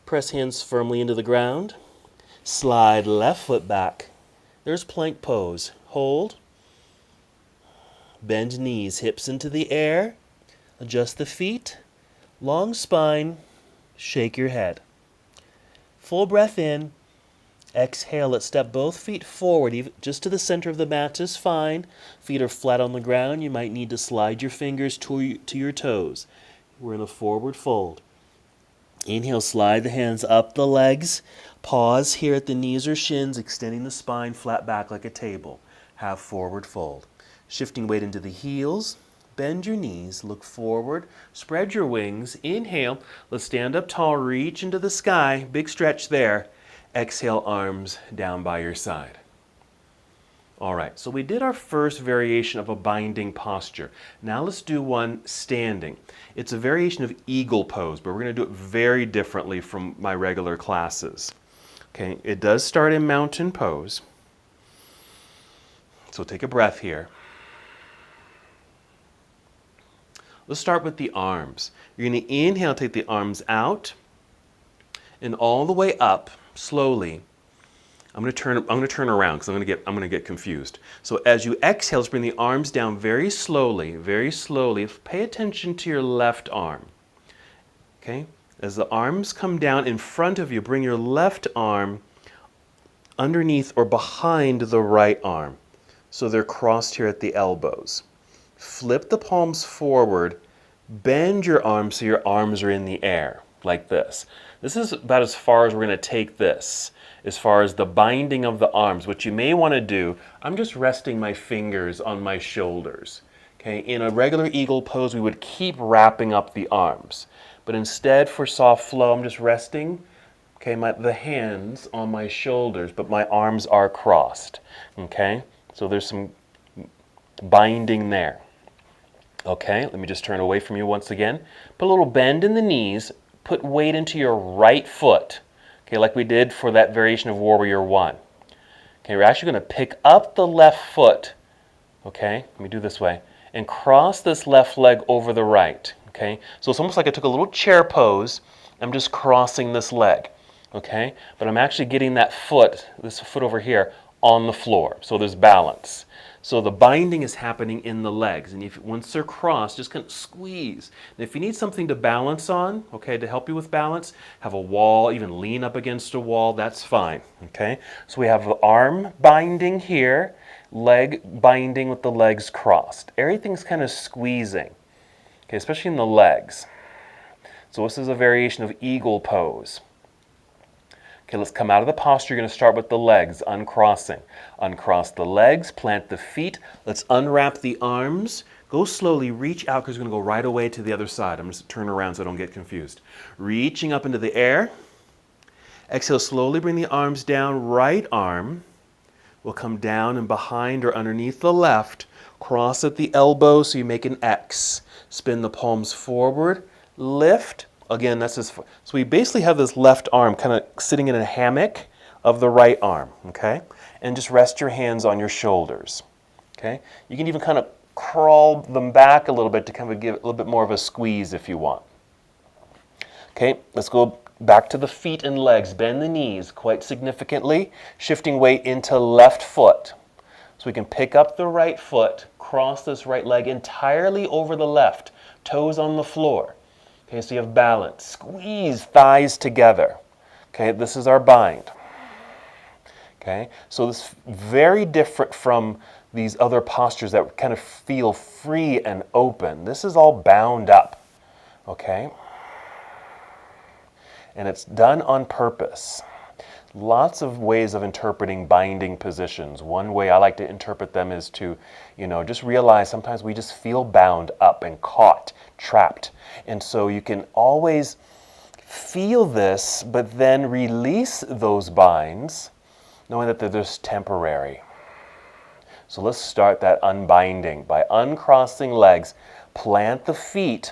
Press hands firmly into the ground. Slide left foot back. There's plank pose. Hold. Bend knees, hips into the air. Adjust the feet. Long spine. Shake your head. Full breath in. Exhale, let's step both feet forward, even just to the center of the mat is fine. Feet are flat on the ground. You might need to slide your fingers to your toes. We're in a forward fold. Inhale, slide the hands up the legs. Pause here at the knees or shins, extending the spine flat back like a table. Half forward fold. Shifting weight into the heels. Bend your knees, look forward, spread your wings. Inhale, let's stand up tall, reach into the sky. Big stretch there. Exhale, arms down by your side. All right, so we did our first variation of a binding posture. Now let's do one standing. It's a variation of eagle pose, but we're going to do it very differently from my regular classes. Okay, it does start in mountain pose. So take a breath here. Let's start with the arms. You're going to inhale, take the arms out, and all the way up. Slowly, I'm going to turn around because I'm going to get confused. So as you exhale, just bring the arms down very slowly, very slowly. Pay attention to your left arm. Okay? As the arms come down in front of you, bring your left arm underneath or behind the right arm. So they're crossed here at the elbows. Flip the palms forward, bend your arms so your arms are in the air, like this. This is about as far as we're going to take this, as far as the binding of the arms. What you may want to do, I'm just resting my fingers on my shoulders. Okay? In a regular eagle pose, we would keep wrapping up the arms. But instead, for soft flow, I'm just resting the hands on my shoulders, but my arms are crossed. Okay? So there's some binding there. Okay, let me just turn away from you once again. Put a little bend in the knees. Put weight into your right foot. Okay, like we did for that variation of Warrior One. Okay, we're actually going to pick up the left foot. Okay, let me do this way. And cross this left leg over the right. Okay, so it's almost like I took a little chair pose. I'm just crossing this leg. Okay, but I'm actually getting that foot, this foot over here, on the floor. So there's balance. So the binding is happening in the legs, and once they're crossed, just kind of squeeze. And if you need something to balance on, okay, to help you with balance, have a wall, even lean up against a wall, that's fine, okay? So we have the arm binding here, leg binding with the legs crossed. Everything's kind of squeezing, okay, especially in the legs. So this is a variation of eagle pose. Okay, let's come out of the posture. You're going to start with the legs, uncrossing. Uncross the legs, plant the feet. Let's unwrap the arms. Go slowly, reach out because we're going to go right away to the other side. I'm just turn around so I don't get confused. Reaching up into the air. Exhale, slowly bring the arms down. Right arm will come down and behind or underneath the left. Cross at the elbow so you make an X. Spin the palms forward. Lift. Again, that's just, so we basically have this left arm kind of sitting in a hammock of the right arm, okay? And just rest your hands on your shoulders, okay? You can even kind of crawl them back a little bit to kind of give it a little bit more of a squeeze if you want. Okay, let's go back to the feet and legs. Bend the knees quite significantly, shifting weight into left foot. So we can pick up the right foot, cross this right leg entirely over the left, toes on the floor. Okay, so you have balance. Squeeze thighs together. Okay, this is our bind. Okay, so this is very different from these other postures that kind of feel free and open. This is all bound up. Okay, and it's done on purpose. Lots of ways of interpreting binding positions. One way I like to interpret them is to, just realize sometimes we just feel bound up and caught, trapped. And so you can always feel this, but then release those binds, knowing that they're just temporary. So let's start that unbinding by uncrossing legs, plant the feet,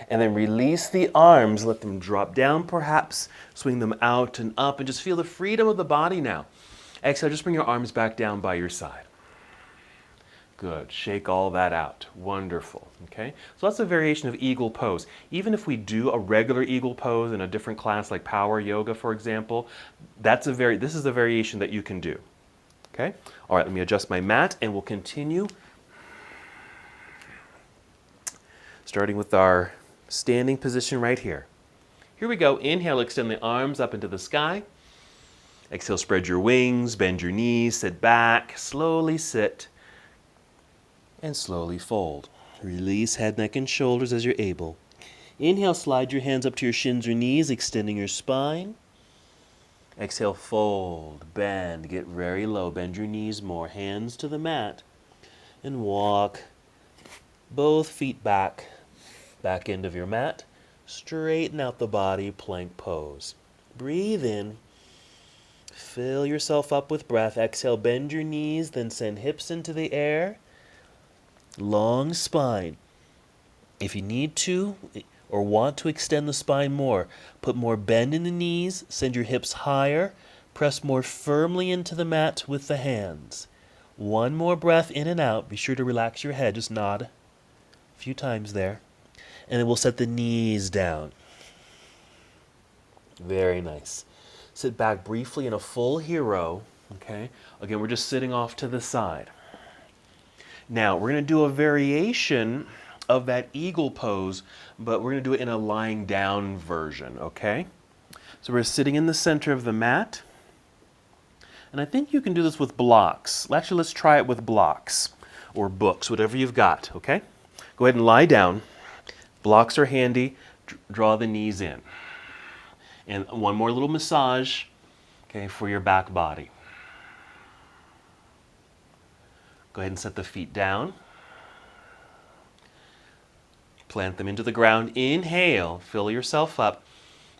And then release the arms, let them drop down perhaps, swing them out and up, and just feel the freedom of the body now. Exhale, just bring your arms back down by your side. Good, shake all that out, wonderful, okay? So that's a variation of eagle pose. Even if we do a regular eagle pose in a different class like power yoga, for example, this is a variation that you can do, okay? All right, let me adjust my mat and we'll continue. Starting with our standing position right here. Here we go. Inhale, extend the arms up into the sky. Exhale, spread your wings, bend your knees, sit back, slowly sit, and slowly fold. Release head, neck, and shoulders as you're able. Inhale, slide your hands up to your shins or knees, extending your spine. Exhale, fold, bend, get very low, bend your knees more, hands to the mat, and walk both feet back end of your mat. Straighten out the body, plank pose. Breathe in. Fill yourself up with breath. Exhale, bend your knees, then send hips into the air. Long spine. If you need to or want to extend the spine more, put more bend in the knees, send your hips higher, press more firmly into the mat with the hands. One more breath in and out. Be sure to relax your head. Just nod a few times there. And then we'll set the knees down. Very nice. Sit back briefly in a full hero. Okay. Again, we're just sitting off to the side. Now, we're going to do a variation of that eagle pose, but we're going to do it in a lying down version, okay? So we're sitting in the center of the mat. And I think you can do this with blocks. Actually, let's try it with blocks or books, whatever you've got, okay? Go ahead and lie down. Blocks are handy. Draw the knees in. And one more little massage, okay, for your back body. Go ahead and set the feet down. Plant them into the ground. Inhale, fill yourself up.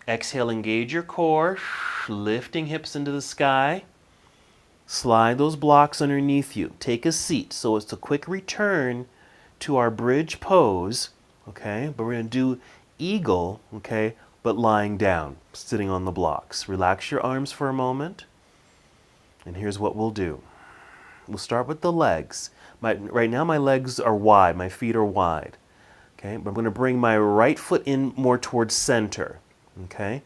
Exhale, engage your core, lifting hips into the sky. Slide those blocks underneath you. Take a seat. So it's a quick return to our bridge pose, okay? But we're going to do eagle, okay, but lying down, sitting on the blocks. Relax your arms for a moment. And here's what we'll do. We'll start with the legs. Right now my legs are wide, my feet are wide. Okay, but I'm going to bring my right foot in more towards center. Okay,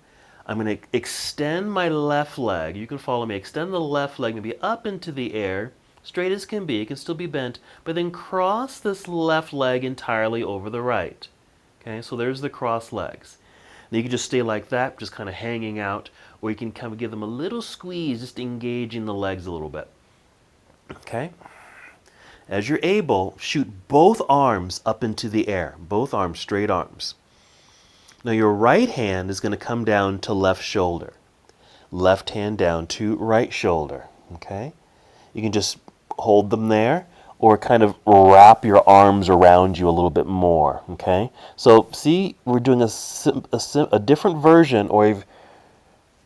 I'm going to extend my left leg. You can follow me. Extend the left leg maybe up into the air, straight as can be. It can still be bent, but then cross this left leg entirely over the right. Okay, so there's the cross legs. Now you can just stay like that, just kind of hanging out, or you can kind of give them a little squeeze, just engaging the legs a little bit. Okay? As you're able, shoot both arms up into the air. Both arms, straight arms. Now your right hand is going to come down to left shoulder. Left hand down to right shoulder. Okay? You can just hold them there or kind of wrap your arms around you a little bit more. Okay? So see, we're doing a different version or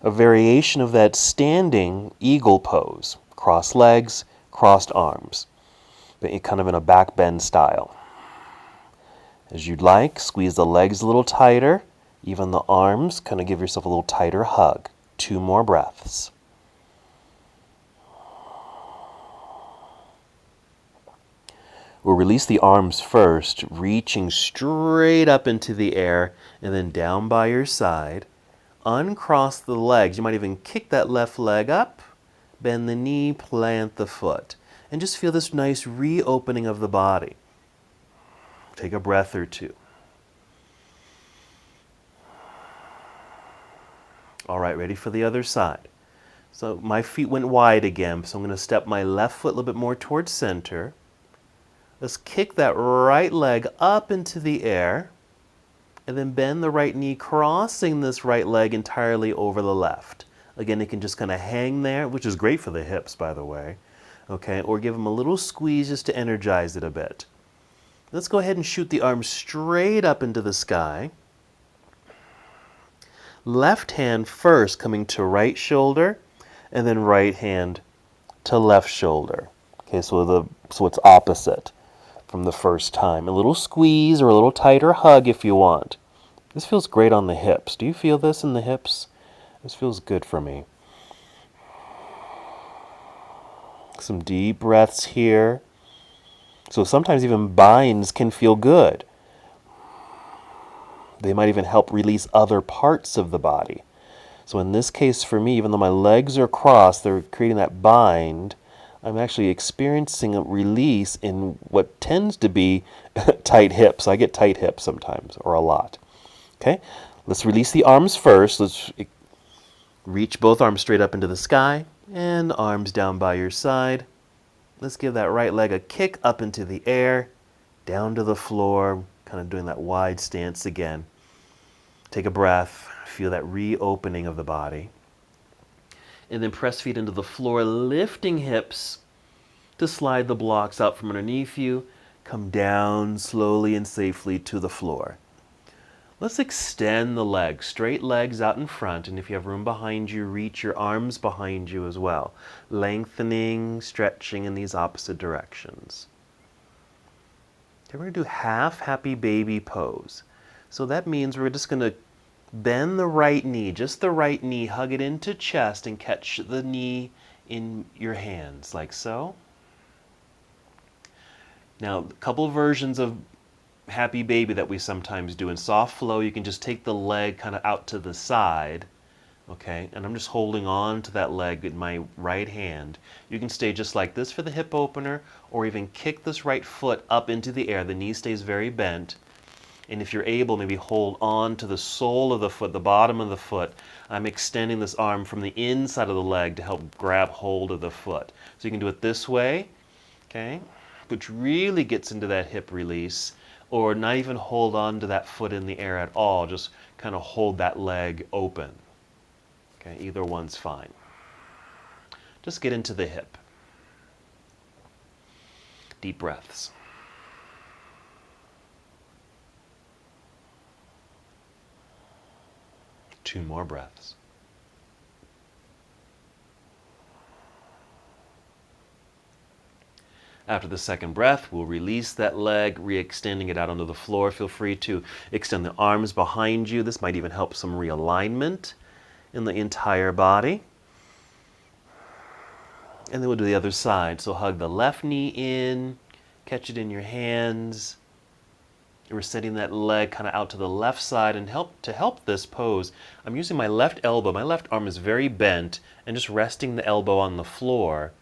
a variation of that standing eagle pose. Cross legs, crossed arms, but kind of in a back bend style. As you'd like, squeeze the legs a little tighter, even the arms, kind of give yourself a little tighter hug. 2 more breaths. We'll release the arms first, reaching straight up into the air and then down by your side. Uncross the legs. You might even kick that left leg up. Bend the knee, plant the foot. And just feel this nice reopening of the body. Take a breath or two. All right, ready for the other side. So my feet went wide again, so I'm going to step my left foot a little bit more towards center. Let's kick that right leg up into the air. And then bend the right knee, crossing this right leg entirely over the left. Again, it can just kind of hang there, which is great for the hips, by the way. Okay, or give them a little squeeze just to energize it a bit. Let's go ahead and shoot the arms straight up into the sky. Left hand first coming to right shoulder, and then right hand to left shoulder. Okay, so it's opposite from the first time. A little squeeze or a little tighter hug if you want. This feels great on the hips. Do you feel this in the hips? This feels good for me. Some deep breaths here. So sometimes even binds can feel good. They might even help release other parts of the body. So in this case for me, even though my legs are crossed, they're creating that bind, I'm actually experiencing a release in what tends to be tight hips. I get tight hips sometimes, or a lot. Okay, let's release the arms first. Let's reach both arms straight up into the sky and arms down by your side. Let's give that right leg a kick up into the air, down to the floor, kind of doing that wide stance again. Take a breath, feel that reopening of the body. And then press feet into the floor, lifting hips to slide the blocks out from underneath you. Come down slowly and safely to the floor. Let's extend the legs, straight legs out in front, and if you have room behind you, reach your arms behind you as well. Lengthening, stretching in these opposite directions. Okay, we're going to do half happy baby pose. So that means we're just going to bend the right knee, just the right knee, hug it into chest and catch the knee in your hands, like so. Now, a couple versions of happy baby that we sometimes do. In soft flow, you can just take the leg kind of out to the side, okay? And I'm just holding on to that leg in my right hand. You can stay just like this for the hip opener, or even kick this right foot up into the air. The knee stays very bent. And if you're able, maybe hold on to the sole of the foot, the bottom of the foot. I'm extending this arm from the inside of the leg to help grab hold of the foot. So you can do it this way, okay? Which really gets into that hip release. Or not even hold on to that foot in the air at all. Just kind of hold that leg open. Okay, either one's fine. Just get into the hip. Deep breaths. Two more breaths. After the second breath, we'll release that leg, re-extending it out onto the floor. Feel free to extend the arms behind you. This might even help some realignment in the entire body. And then we'll do the other side. So hug the left knee in, catch it in your hands. We're setting that leg kind of out to the left side, and to help this pose, I'm using my left elbow. My left arm is very bent, and just resting the elbow on the floor.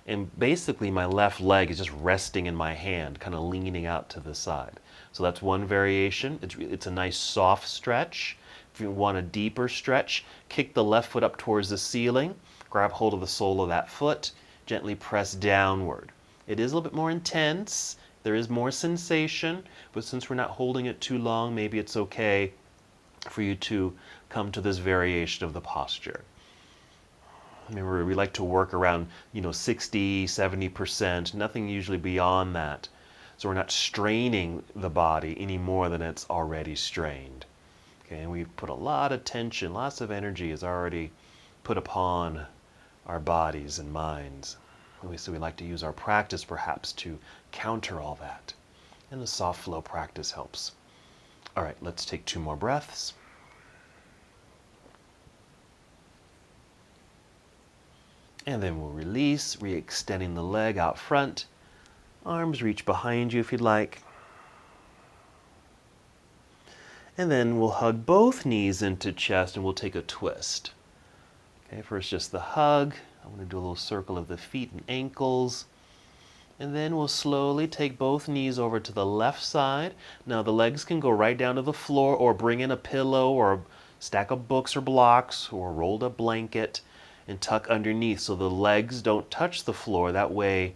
And basically my left leg is just resting in my hand, kind of leaning out to the side. So that's one variation. It's a nice soft stretch. If you want a deeper stretch, kick the left foot up towards the ceiling, grab hold of the sole of that foot, gently press downward. It is a little bit more intense. There is more sensation, but since we're not holding it too long, maybe it's okay for you to come to this variation of the posture. Remember, we like to work around, 60, 70%, nothing usually beyond that. So we're not straining the body any more than it's already strained. Okay, and we put a lot of tension, lots of energy is already put upon our bodies and minds. So we like to use our practice perhaps to counter all that. And the soft flow practice helps. All right, let's take two more breaths. And then we'll release, re-extending the leg out front. Arms reach behind you if you'd like. And then we'll hug both knees into chest and we'll take a twist. Okay, first just the hug. I'm going to do a little circle of the feet and ankles. And then we'll slowly take both knees over to the left side. Now the legs can go right down to the floor, or bring in a pillow or a stack of books or blocks or a rolled up blanket and tuck underneath so the legs don't touch the floor. That way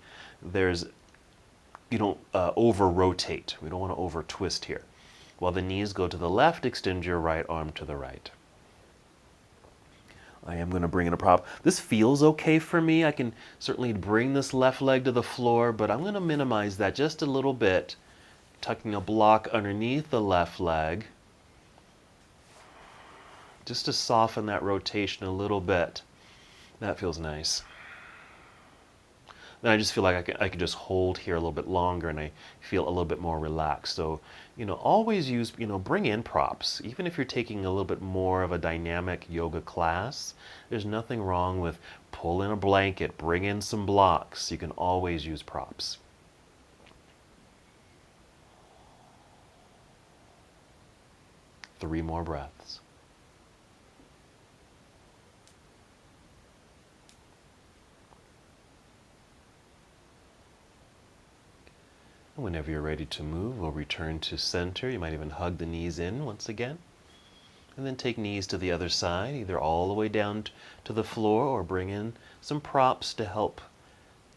you don't over rotate. We don't want to over twist here. While the knees go to the left, extend your right arm to the right. I am going to bring in a prop. This feels okay for me. I can certainly bring this left leg to the floor, but I'm going to minimize that just a little bit, tucking a block underneath the left leg, just to soften that rotation a little bit. That feels nice. then I just feel like I could just hold here a little bit longer and I feel a little bit more relaxed. So, always use, bring in props. Even if you're taking a little bit more of a dynamic yoga class, there's nothing wrong with pull in a blanket, bring in some blocks. You can always use props. Three more breaths. Whenever you're ready to move, we'll return to center. You might even hug the knees in once again. And then take knees to the other side, either all the way down to the floor or bring in some props to help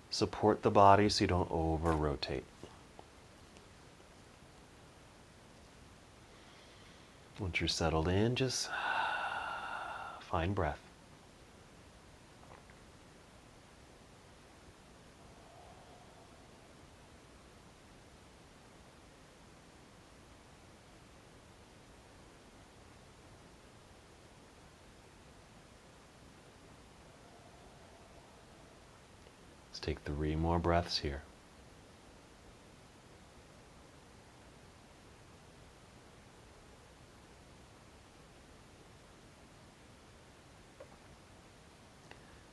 support the body so you don't over-rotate. Once you're settled in, just find breath. Let's take 3 more breaths here.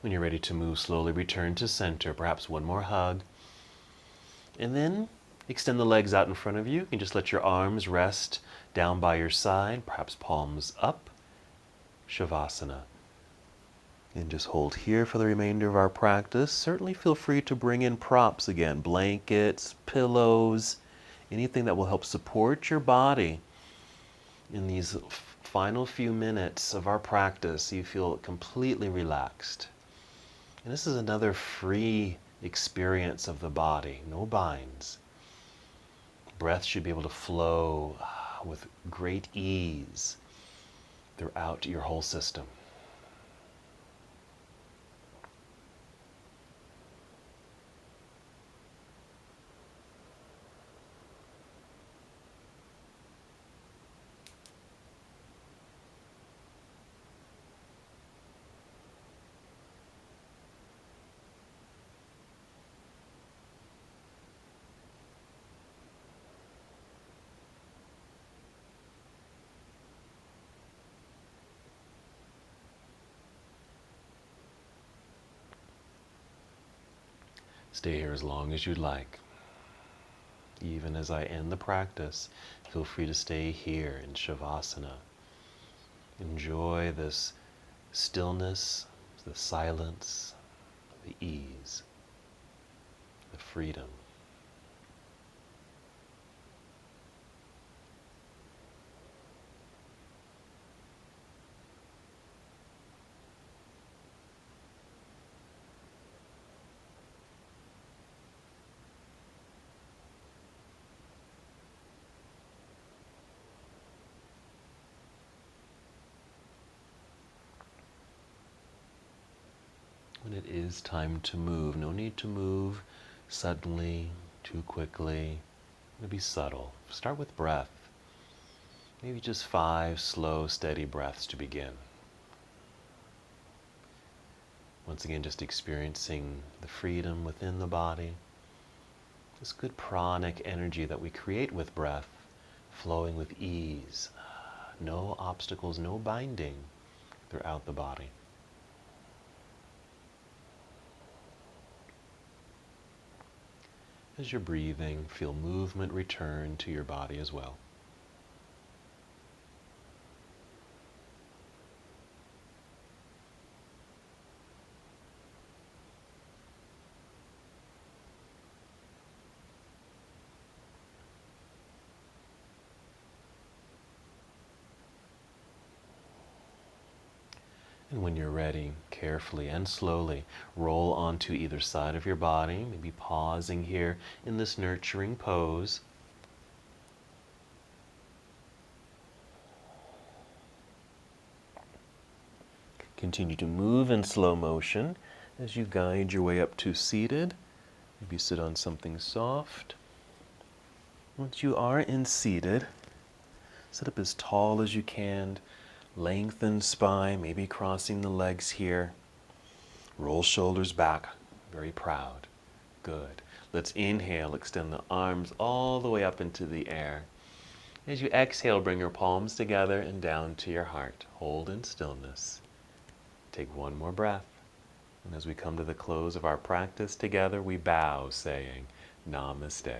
When you're ready to move, slowly return to center. Perhaps one more hug. And then extend the legs out in front of you. You can just let your arms rest down by your side, perhaps palms up. Shavasana. And just hold here for the remainder of our practice. Certainly feel free to bring in props again, blankets, pillows, anything that will help support your body in these final few minutes of our practice so you feel completely relaxed. And this is another free experience of the body, no binds. Breath should be able to flow with great ease throughout your whole system. Stay here as long as you'd like. Even as I end the practice, feel free to stay here in Shavasana. Enjoy this stillness, the silence, the ease, the freedom. When it is time to move, no need to move suddenly, too quickly. Be subtle. Start with breath. Maybe just 5 slow, steady breaths to begin. Once again, just experiencing the freedom within the body. This good pranic energy that we create with breath, flowing with ease. No obstacles, no binding throughout the body. As you're breathing, feel movement return to your body as well. And when you're ready, carefully and slowly roll onto either side of your body, maybe pausing here in this nurturing pose. Continue to move in slow motion as you guide your way up to seated. Maybe sit on something soft. Once you are in seated, sit up as tall as you can. Lengthen spine, maybe crossing the legs here. Roll shoulders back, very proud. Good. Let's inhale, extend the arms all the way up into the air. As you exhale, bring your palms together and down to your heart. Hold in stillness. Take one more breath. And as we come to the close of our practice together, we bow, saying, Namaste.